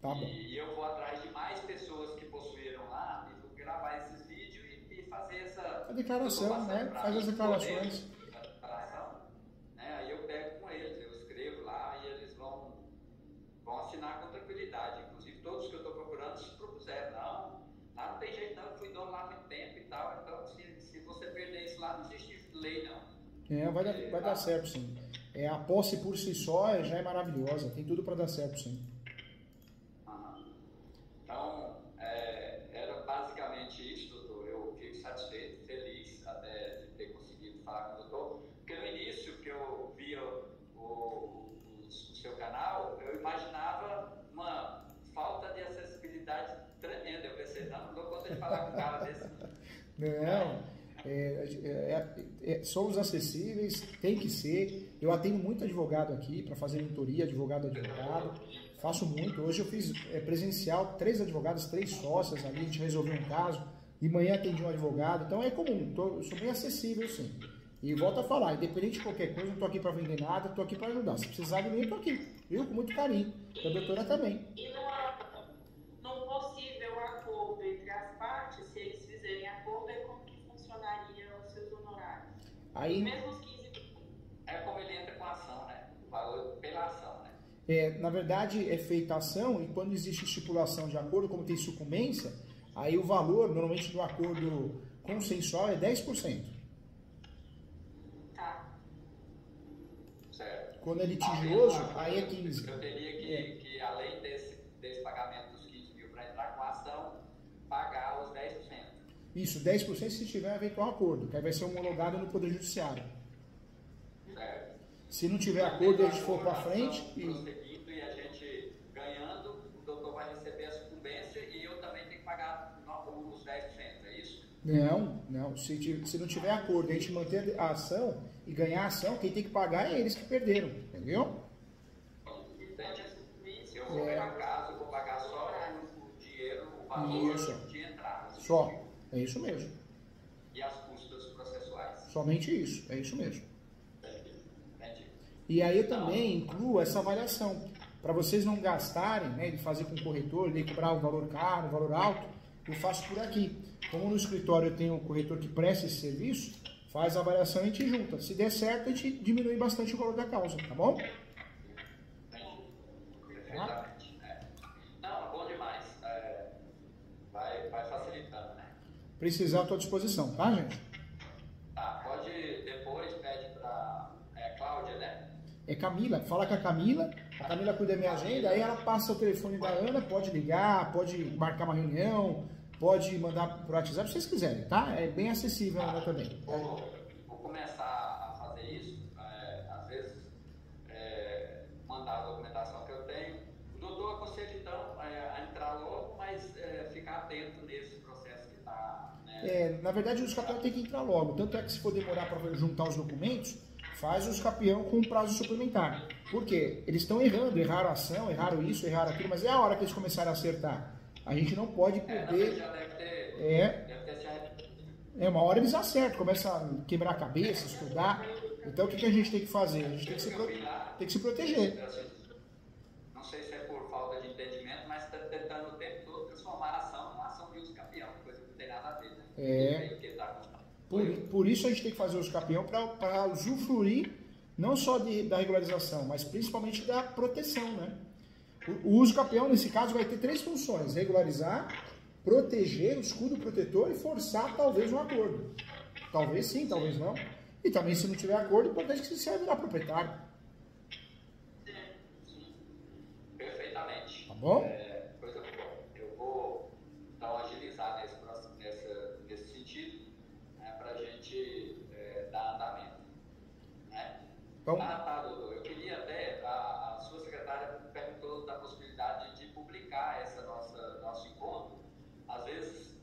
Tá bom. E eu vou atrás de mais pessoas que possuíram lá e vou gravar esses vídeos e fazer essa... A declaração, né? Faz as declarações. A declaração, né? Aí eu pego com eles, eu escrevo lá e eles vão assinar com tranquilidade. Inclusive, todos que eu estou procurando se propuseram. Não, lá não tem jeito não, eu fui dono lá há muito tempo e tal. Então, se você perder isso lá, não existe lei, não. Vai dar certo, sim. A posse por si só já é maravilhosa, tem tudo para dar certo, sim. Então, era basicamente isso, doutor. Eu fico satisfeito, feliz até de ter conseguido falar com o doutor, porque no início que eu via o seu canal, eu imaginava uma falta de acessibilidade tremenda. Eu pensei, não dou conta de falar com um cara desse. Não, somos acessíveis, tem que ser. Eu atendo muito advogado aqui para fazer mentoria, advogado. Faço muito. Hoje eu fiz presencial, 3 advogados, 3 sócias ali, a gente resolveu um caso. De manhã atendi um advogado, então é comum, eu sou bem acessível, sim. E volto a falar, independente de qualquer coisa, não estou aqui para vender nada, estou aqui para ajudar. Se precisar de mim, eu estou aqui, viu? Com muito carinho. E a doutora também. E num possível acordo entre as partes, se eles fizerem acordo, como que funcionaria os seus honorários? Aí, mesmo os 15 é como ele entra com a ação, né? O valor pela ação, né? Na verdade, é feita a ação e quando existe estipulação de acordo, como tem sucumbência, aí o valor, normalmente, do acordo consensual é 10%. Tá. Certo. Quando é litigioso, aí é 15%. Eu teria que além desse pagamento dos 15 mil para entrar com a ação, pagar os 10%. Isso, 10% se tiver eventual acordo, que aí vai ser homologado no Poder Judiciário. Certo. Se não tiver acordo e a gente for para frente... Prosseguindo e a gente ganhando, o doutor vai receber a sucumbência e eu também tenho que pagar os 10%, é isso? Não. Se não tiver acordo e a gente manter a ação e ganhar a ação, quem tem que pagar é eles que perderam, entendeu? Entendi. Se eu for pegar caso, eu vou pagar só o dinheiro, o valor de entrada. Só. É isso mesmo. E as custas processuais. Somente isso. É isso mesmo. Entendi. E aí eu também incluo essa avaliação. Para vocês não gastarem, né, de fazer com o corretor, de cobrar o valor caro, o valor alto, eu faço por aqui. Como no escritório eu tenho um corretor que presta esse serviço, faz a avaliação e a gente junta. Se der certo, a gente diminui bastante o valor da causa, tá bom? Perfeitamente. Não, bom demais. Vai facilitando, né? Precisar, estou à disposição, tá, gente? Tá, pode depois, pede para Cláudia, né? É Camila, fala com a Camila cuida da minha agenda, aí ela passa o telefone da Ana, pode ligar, pode marcar uma reunião, pode mandar por WhatsApp, se vocês quiserem, tá? É bem acessível a Ana também. Vou começar a fazer isso, às vezes mandar a documentação que eu tenho. O doutor aconselha então a entrar logo, mas ficar atento nesse processo que está... Né? Na verdade, os campeões têm que entrar logo, tanto é que se for demorar para juntar os documentos, faz os campeão com prazo suplementar. Por quê? Eles estão erraram a ação, erraram isso, erraram aquilo, mas é a hora que eles começarem a acertar. A gente não pode perder... Já deve ter se arrependido. Uma hora eles acertam, começam a quebrar a cabeça, estudar. Então, o que a gente tem que fazer? A gente tem que se proteger. Não sei se é por falta de entendimento, mas está tentando o tempo todo transformar a ação numa ação de uso campeão, coisa que não tem nada a ver, né? Por isso a gente tem que fazer os campeão para usufruir não só da regularização, mas principalmente da proteção, né? O uso campeão, nesse caso, vai ter 3 funções: regularizar, proteger, o escudo protetor e forçar talvez um acordo. Talvez sim, talvez não. E também, se não tiver acordo, importante que você seja virar proprietário. Sim. Perfeitamente. Tá bom? Coisa boa. Eu vou dar uma agilizada nesse sentido, né, para a gente dar andamento. Né? Então, Tá, doutor. Eu queria até, a sua secretária perguntou da possibilidade de publicar nosso encontro. Às vezes,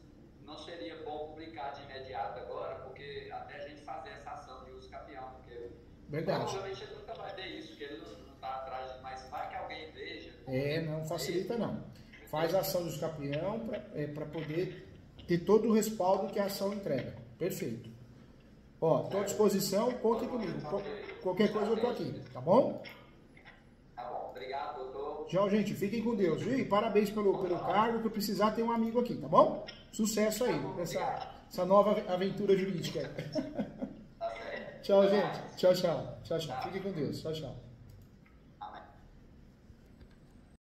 não seria bom publicar de imediato agora, porque até a gente fazer essa ação de uso campeão, porque verdade. provavelmente ele nunca vai ver isso, porque ele não está atrás de, mas vai que alguém veja. Não facilita não. Faz a ação dos campeão para poder ter todo o respaldo que a ação entrega. Perfeito. Estou à disposição, contem comigo. Qualquer coisa eu estou aqui, tá bom? Tá bom, obrigado. Obrigado, doutor. Tchau, gente. Fiquem com Deus, viu? E parabéns pelo cargo, que eu precisar ter um amigo aqui, tá bom? Sucesso aí, essa nova aventura jurídica. Tá certo. Tchau, gente. Tchau, tchau. Tchau, tchau. Fiquem com Deus. Tchau, tchau.